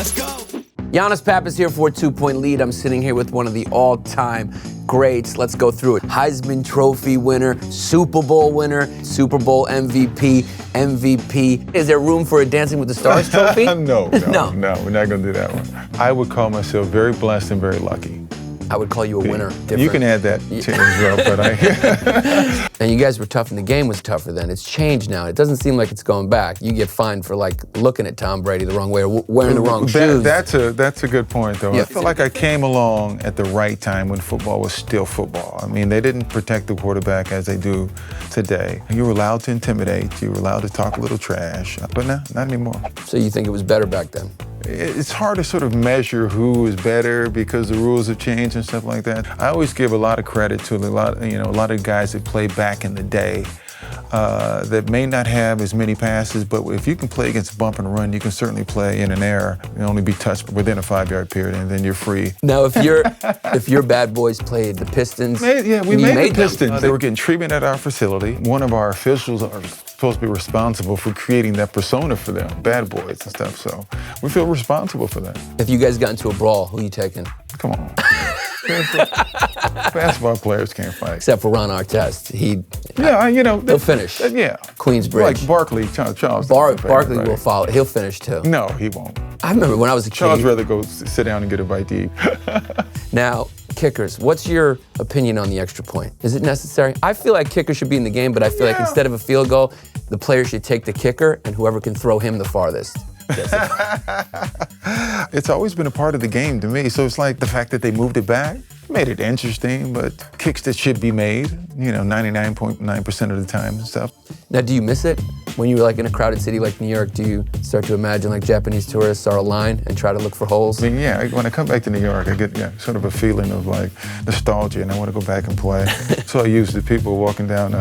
Let's go. Yannis Pappas here for a 2-point lead. I'm sitting here with one of the all-time greats. Let's go through it. Heisman Trophy winner, Super Bowl winner, Super Bowl MVP, MVP. Is there room for a Dancing with the Stars trophy? No, we're not going to do that one. I would call myself very blessed and very lucky. I would call you a winner. You can add that to it as well, but I... And you guys were tough, and the game was tougher then. It's changed now. It doesn't seem like it's going back. You get fined for like looking at Tom Brady the wrong way or wearing the wrong shoes. That's a good point, though. Yeah. I feel like I came along at the right time when football was still football. I mean, they didn't protect the quarterback as they do today. You were allowed to intimidate. You were allowed to talk a little trash, but no, not anymore. So you think it was better back then? It's hard to sort of measure who is better because the rules have changed and stuff like that. I always give a lot of credit to a lot of guys that played back in the day that may not have as many passes, but if you can play against bump and run, you can certainly play in an air and only be touched within a 5-yard period, and then you're free. Now, if your bad boys played the Pistons, we made the Pistons. Them. They were getting treatment at our facility. One of our officials are supposed to be responsible for creating that persona for them, bad boys and stuff. So we feel responsible for that. If you guys got into a brawl, who are you taking? Come on. Basketball players can't fight. Except for Ron Artest. He'll finish. Yeah. Queensbridge. Like Barkley, Charles. Barkley will follow. He'll finish too. No, he won't. I remember when I was a kid. Charles rather go sit down and get a bite to eat. Now, kickers, what's your opinion on the extra point? Is it necessary? I feel like kickers should be in the game, but I feel like instead of a field goal, the player should take the kicker and whoever can throw him the farthest. It's always been a part of the game to me. So it's like the fact that they moved it back made it interesting, but kicks that should be made, 99.9% of the time and stuff. Now, do you miss it? When you're like in a crowded city like New York, do you start to imagine like Japanese tourists are a line and try to look for holes? I mean, yeah, when I come back to New York, I get sort of a feeling of like nostalgia and I want to go back and play. So I use the people walking down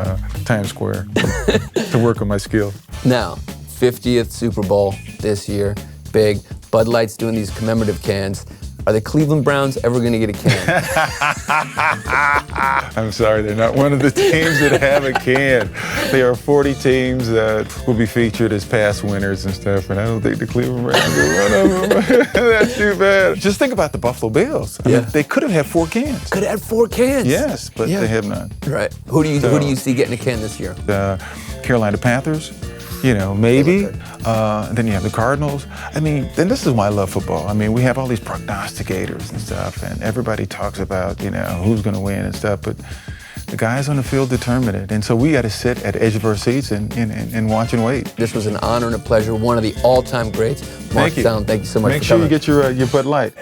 Times Square to work on my skill. Now, 50th Super Bowl this year, big. Bud Light's doing these commemorative cans. Are the Cleveland Browns ever going to get a can? I'm sorry, they're not one of the teams that have a can. There are 40 teams that will be featured as past winners and stuff, and I don't think the Cleveland Browns are one of them. That's too bad. Just think about the Buffalo Bills. I mean, they could have had 4 cans. Could have had 4 cans. Yes, but they have none. Right. Who do you see getting a can this year? The Carolina Panthers. Maybe. And then you have the Cardinals. I mean, then this is why I love football. I mean, we have all these prognosticators and stuff, and everybody talks about, who's going to win and stuff, but the guys on the field determine it. And so we got to sit at the edge of our seats and watch and wait. This was an honor and a pleasure. One of the all-time greats. Mark Stone, thank you so much for coming. Make sure you get your Bud Light.